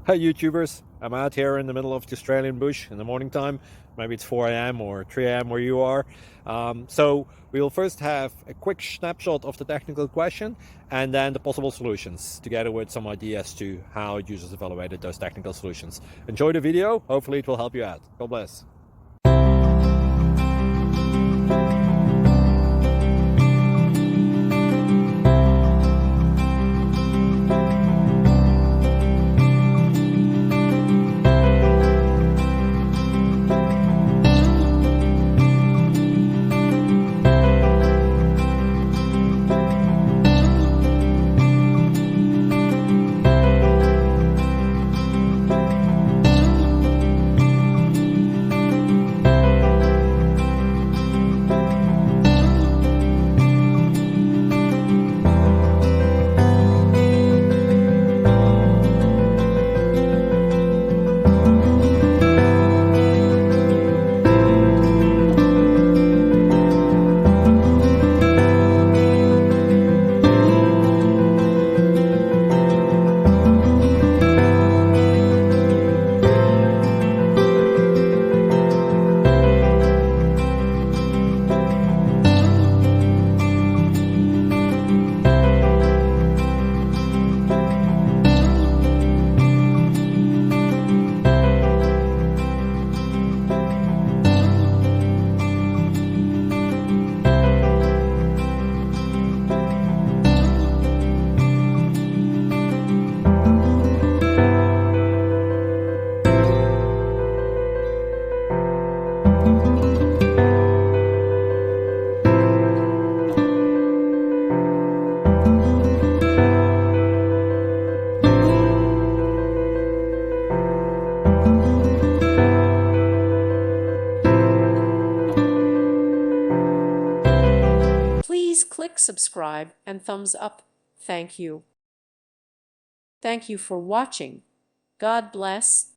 Hi YouTubers, I'm out here in the middle of the Australian bush in the morning time. Maybe it's 4 a.m. or 3 a.m. where you are. So we will first have a quick snapshot of the technical question and then the possible solutions, together with some ideas to how users evaluated those technical solutions. Enjoy the video, hopefully it will help you out. God bless. Please click subscribe and thumbs up. Thank you. Thank you for watching. God bless.